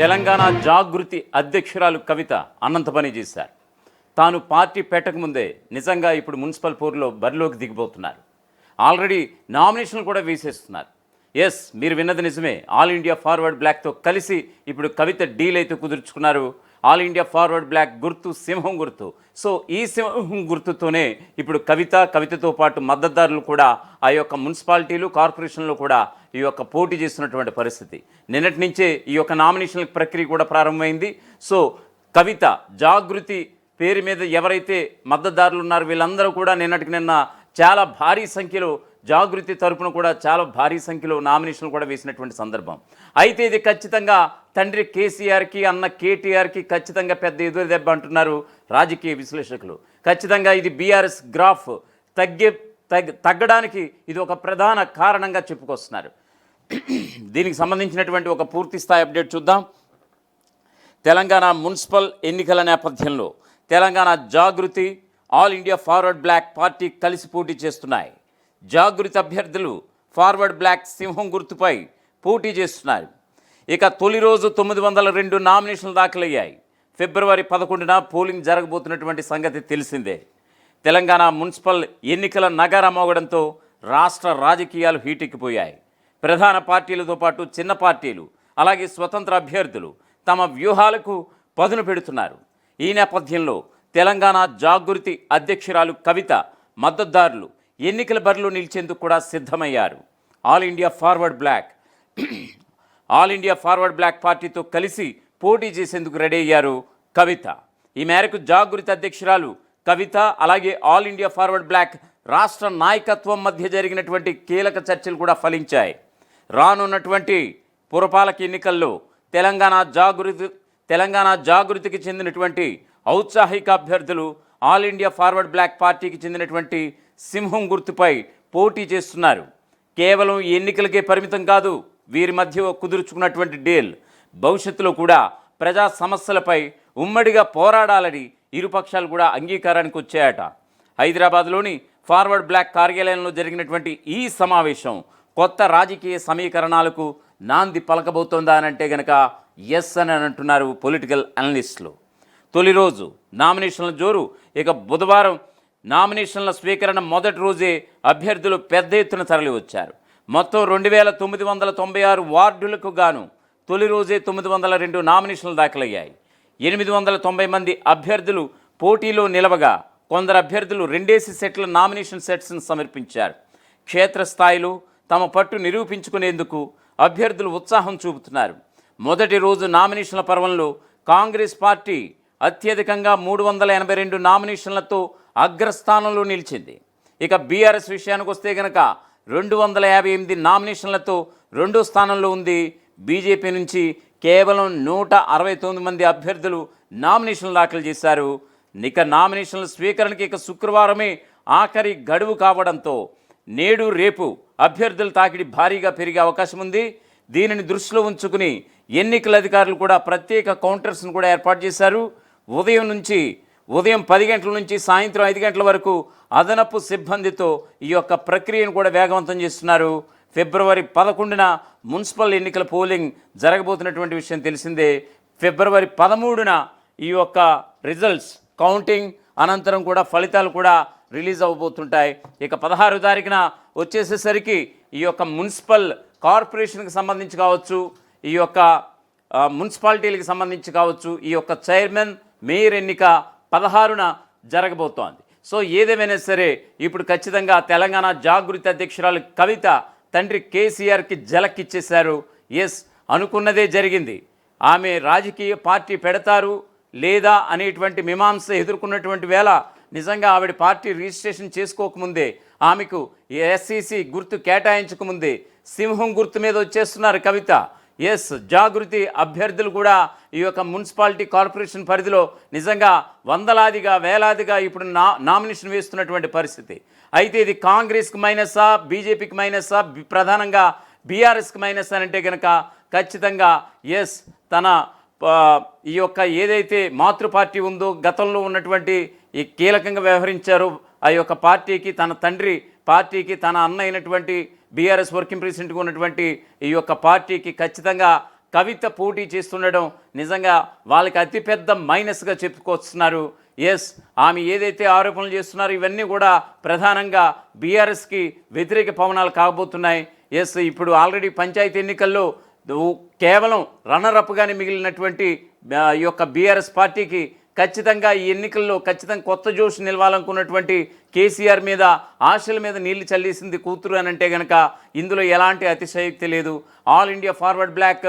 తెలంగాణ జాగృతి అధ్యక్షురాలు కవిత అన్నంత పని చేశారు. తాను పార్టీ పెట్టకముందే నిజంగా ఇప్పుడు మున్సిపల్ పోరులో బరిలోకి దిగిపోతున్నారు. ఆల్రెడీ నామినేషన్లు కూడా వేసేస్తున్నారు. ఎస్, మీరు విన్నది నిజమే. ఆల్ ఇండియా ఫార్వర్డ్ బ్లాక్తో కలిసి ఇప్పుడు కవిత డీల్ అయితే కుదుర్చుకున్నారు. ఆల్ ఇండియా ఫార్వర్డ్ బ్లాక్ గుర్తు సింహం గుర్తు. సో ఈ సింహం గుర్తుతోనే ఇప్పుడు కవితతో పాటు మద్దతుదారులు కూడా ఆ యొక్క మున్సిపాలిటీలు కార్పొరేషన్లు కూడా ఈ యొక్క పోటీ చేస్తున్నటువంటి పరిస్థితి. నిన్నటి నుంచే ఈ యొక్క నామినేషన్ల ప్రక్రియ కూడా ప్రారంభమైంది. సో కవిత జాగృతి పేరు మీద ఎవరైతే మద్దతుదారులు ఉన్నారో వీళ్ళందరూ కూడా నిన్నటికి నిన్న చాలా భారీ సంఖ్యలో జాగృతి తరపున కూడా చాలా భారీ సంఖ్యలో నామినేషన్లు కూడా వేసినటువంటి సందర్భం. అయితే ఇది ఖచ్చితంగా తండ్రి కేసీఆర్కి అన్న కేటీఆర్కి ఖచ్చితంగా పెద్ద ఎదురు దెబ్బ అంటున్నారు రాజకీయ విశ్లేషకులు. ఖచ్చితంగా ఇది బీఆర్ఎస్ గ్రాఫ్ తగ్గడానికి ఇది ఒక ప్రధాన కారణంగా చెప్పుకొస్తున్నారు. దీనికి సంబంధించినటువంటి ఒక పూర్తి స్థాయి అప్డేట్ చూద్దాం. తెలంగాణ మున్సిపల్ ఎన్నికల నేపథ్యంలో Telangana Jagruthi all India forward bloc party కలిసి పోటీ చేస్తున్నాయి. జాగృతి అభ్యర్థులు ఫార్వర్డ్ బ్లాక్ సింహం గుర్తుపై పోటీ చేస్తున్నారు. ఇక తొలి రోజు 902 నామినేషన్లు దాఖలయ్యాయి. ఫిబ్రవరి 11న పోలింగ్ జరగబోతున్నటువంటి సంగతి తెలిసిందే. తెలంగాణ మున్సిపల్ ఎన్నికల నగారా మోగడంతో రాష్ట్ర రాజకీయాలు హీటెక్కిపోయాయి. ప్రధాన పార్టీలతో పాటు చిన్న పార్టీలు అలాగే స్వతంత్ర అభ్యర్థులు తమ వ్యూహాలకు పదును పెడుతున్నారు. ఈ నేపథ్యంలో తెలంగాణ జాగృతి అధ్యక్షురాలు కవిత మద్దతుదారులు ఎన్నికల బరిలో నిలిచేందుకు కూడా సిద్ధమయ్యారు. ఆల్ ఇండియా ఫార్వర్డ్ బ్లాక్ పార్టీతో కలిసి పోటీ చేసేందుకు రెడీ అయ్యారు కవిత. ఈ మేరకు జాగృతి అధ్యక్షురాలు కవిత అలాగే ఆల్ ఇండియా ఫార్వర్డ్ బ్లాక్ రాష్ట్ర నాయకత్వం మధ్య జరిగినటువంటి కీలక చర్చలు కూడా ఫలించాయి. రానున్నటువంటి పురపాలక ఎన్నికల్లో తెలంగాణ జాగృతికి చెందినటువంటి ఔత్సాహిక అభ్యర్థులు ఆల్ ఇండియా ఫార్వర్డ్ బ్లాక్ పార్టీకి చెందినటువంటి సింహం గుర్తుపై పోటీ చేస్తున్నారు. కేవలం ఎన్నికలకే పరిమితం కాదు వీరి మధ్య కుదుర్చుకున్నటువంటి డీల్. భవిష్యత్తులో కూడా ప్రజా సమస్యలపై ఉమ్మడిగా పోరాడాలని ఇరుపక్షాలు కూడా అంగీకారానికి వచ్చాయట. హైదరాబాద్లోని ఫార్వర్డ్ బ్లాక్ కార్యాలయంలో జరిగినటువంటి ఈ సమావేశం కొత్త రాజకీయ సమీకరణాలకు నాంది పలకబోతోందా అని అంటే గనక ఎస్ అని అంటున్నారు పొలిటికల్ అనలిస్టులు. తొలి రోజు నామినేషన్ల జోరు. ఇక బుధవారం నామినేషన్ల స్వీకరణ మొదటి రోజే అభ్యర్థులు పెద్ద ఎత్తున తరలి వచ్చారు. మొత్తం 2996 వార్డులకు గాను తొలి రోజే 902 నామినేషన్లు దాఖలయ్యాయి. 890 మంది అభ్యర్థులు పోటీలో నిలవగా కొందరు అభ్యర్థులు 2 సెట్ల నామినేషన్ సెట్స్ను సమర్పించారు. క్షేత్రస్థాయిలో తమ పట్టు నిరూపించుకునేందుకు అభ్యర్థులు ఉత్సాహం చూపుతున్నారు. మొదటి రోజు నామినేషన్ల పర్వంలో కాంగ్రెస్ పార్టీ అత్యధికంగా 382 నామినేషన్లతో అగ్రస్థానంలో నిలిచింది. ఇక బీఆర్ఎస్ విషయానికి వస్తే కనుక 258 నామినేషన్లతో రెండో స్థానంలో ఉంది. బీజేపీ నుంచి కేవలం 169 మంది అభ్యర్థులు నామినేషన్లు దాఖలు చేశారు. ఇక నామినేషన్ల స్వీకరణకి శుక్రవారమే ఆఖరి గడువు కావడంతో నేడు రేపు అభ్యర్థుల తాకిడి భారీగా పెరిగే అవకాశం ఉంది. దీనిని దృష్టిలో ఉంచుకుని ఎన్నికల అధికారులు కూడా ప్రత్యేక కౌంటర్స్ను కూడా ఏర్పాటు చేశారు. ఉదయం 10 గంటల నుంచి సాయంత్రం 5 గంటల వరకు అదనపు సిబ్బందితో ఈ యొక్క ప్రక్రియను కూడా వేగవంతం చేస్తున్నారు. ఫిబ్రవరి 11న మున్సిపల్ ఎన్నికల పోలింగ్ జరగబోతున్నటువంటి విషయం తెలిసిందే. ఫిబ్రవరి 13న ఈ యొక్క రిజల్ట్స్ కౌంటింగ్ అనంతరం కూడా ఫలితాలు కూడా రిలీజ్ అవ్వబోతుంటాయి. ఇక 16వ తారీఖున వచ్చేసేసరికి ఈ యొక్క మున్సిపల్ కార్పొరేషన్కి సంబంధించి కావచ్చు, ఈ యొక్క మున్సిపాలిటీలకు సంబంధించి కావచ్చు, ఈ యొక్క చైర్మన్ మేయర్ ఎన్నిక 16న జరగబోతోంది. సో ఏదేమైనా సరే ఇప్పుడు ఖచ్చితంగా తెలంగాణ జాగృతి అధ్యక్షురాలు కవిత తండ్రి కేసీఆర్కి జలక్కిచ్చేశారు. ఎస్, అనుకున్నదే జరిగింది. ఆమె రాజకీయ పార్టీ పెడతారు లేదా అనేటువంటి మీమాంస ఎదుర్కొన్నటువంటి వేళ నిజంగా ఆవిడ పార్టీ రిజిస్ట్రేషన్ చేసుకోకముందే ఆమెకు ఎస్సీసీ గుర్తు కేటాయించకముందే సింహం గుర్తు మీద వచ్చేస్తున్నారు కవిత. ఎస్, జాగృతి అభ్యర్థులు కూడా ఈ యొక్క మున్సిపాలిటీ కార్పొరేషన్ పరిధిలో నిజంగా వందలాదిగా వేలాదిగా ఇప్పుడు నామినేషన్ వేస్తున్నటువంటి పరిస్థితి. అయితే ఇది కాంగ్రెస్కి మైనసా, బీజేపీకి మైనసా, ప్రధానంగా బీఆర్ఎస్కి మైనస్ అని అంటే కనుక ఖచ్చితంగా ఎస్, తన ఈ యొక్క ఏదైతే మాతృ పార్టీ ఉందో గతంలో ఉన్నటువంటి ఈ కీలకంగా వ్యవహరించారో ఆ యొక్క పార్టీకి, తన తండ్రి పార్టీకి, తన అన్న అయినటువంటి బీఆర్ఎస్ వర్కింగ్ ప్రెసిడెంట్గా ఉన్నటువంటి ఈ యొక్క పార్టీకి ఖచ్చితంగా కవిత పోటీ చేస్తుండడం నిజంగా వాళ్ళకి అతిపెద్ద మైనస్గా చెప్పుకొస్తున్నారు. ఎస్, ఆమె ఏదైతే ఆరోపణలు చేస్తున్నారో ఇవన్నీ కూడా ప్రధానంగా బీఆర్ఎస్కి వ్యతిరేక పవనాలు కాబోతున్నాయి. ఎస్, ఇప్పుడు ఆల్రెడీ పంచాయతీ ఎన్నికల్లో కేవలం రన్నరప్గానే మిగిలినటువంటి ఈ యొక్క బీఆర్ఎస్ పార్టీకి ఖచ్చితంగా ఈ ఎన్నికల్లో ఖచ్చితంగా కొత్త జోష్ నిలవాలనుకున్నటువంటి కేసీఆర్ మీద ఆశల మీద నీళ్లు చల్లేసింది కూతురు అని అంటే కనుక ఇందులో ఎలాంటి అతిశయోక్తి లేదు. ఆల్ ఇండియా ఫార్వర్డ్ బ్లాక్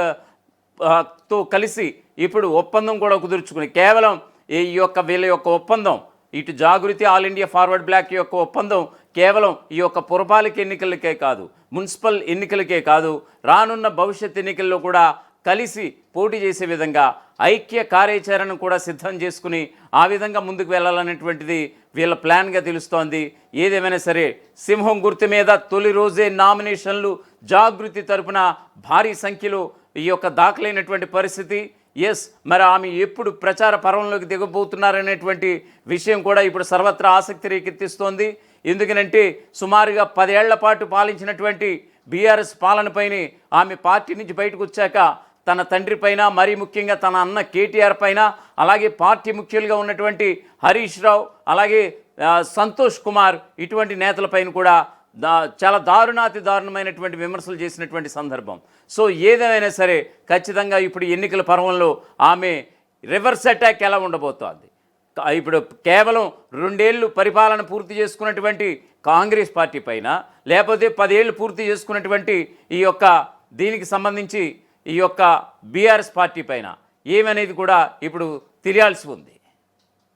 తో కలిసి ఇప్పుడు ఒప్పందం కూడా కుదుర్చుకుని కేవలం ఈ యొక్క వీళ్ళ యొక్క ఒప్పందం ఇటు జాగృతి ఆల్ ఇండియా ఫార్వర్డ్ బ్లాక్ యొక్క ఒప్పందం కేవలం ఈ యొక్క పురపాలిక ఎన్నికలకే కాదు, మున్సిపల్ ఎన్నికలకే కాదు, రానున్న భవిష్యత్ ఎన్నికల్లో కూడా కలిసి పోటీ చేసే విధంగా ఐక్య కార్యాచరణ కూడా సిద్ధం చేసుకుని ఆ విధంగా ముందుకు వెళ్ళాలనేటువంటిది వీళ్ళ ప్లాన్గా తెలుస్తోంది. ఏదేమైనా సరే సింహం గుర్తు మీద తొలి రోజే నామినేషన్లు జాగృతి తరపున భారీ సంఖ్యలో ఈ యొక్క దాఖలైనటువంటి పరిస్థితి. ఎస్, మరి ఆమె ఎప్పుడు ప్రచార పర్వంలోకి దిగబోతున్నారనేటువంటి విషయం కూడా ఇప్పుడు సర్వత్రా ఆసక్తి రేకెత్తిస్తోంది. ఎందుకనంటే సుమారుగా 10 ఏళ్ల పాటు పాలించినటువంటి బీఆర్ఎస్ పాలనపైనే ఆమె పార్టీ నుంచి బయటకు వచ్చాక తన తండ్రి పైన, మరీ ముఖ్యంగా తన అన్న కేటీఆర్ పైన, అలాగే పార్టీ ముఖ్యులుగా ఉన్నటువంటి హరీష్ రావు, అలాగే సంతోష్ కుమార్ ఇటువంటి నేతలపైన కూడా చాలా దారుణాతి దారుణమైనటువంటి విమర్శలు చేసినటువంటి సందర్భం. సో ఏదేమైనా సరే ఖచ్చితంగా ఇప్పుడు ఎన్నికల పర్వంలో ఆమె రివర్స్ అటాక్ ఎలా ఉండబోతోంది. ఇప్పుడు కేవలం 2 ఏళ్ళు పరిపాలన పూర్తి చేసుకున్నటువంటి కాంగ్రెస్ పార్టీ పైన, లేకపోతే 10 ఏళ్ళు పూర్తి చేసుకున్నటువంటి ఈ యొక్క దీనికి సంబంధించి ఈ యొక్క బీఆర్ఎస్ పార్టీ పైన ఏమనేది కూడా ఇప్పుడు తెలియాల్సి ఉంది.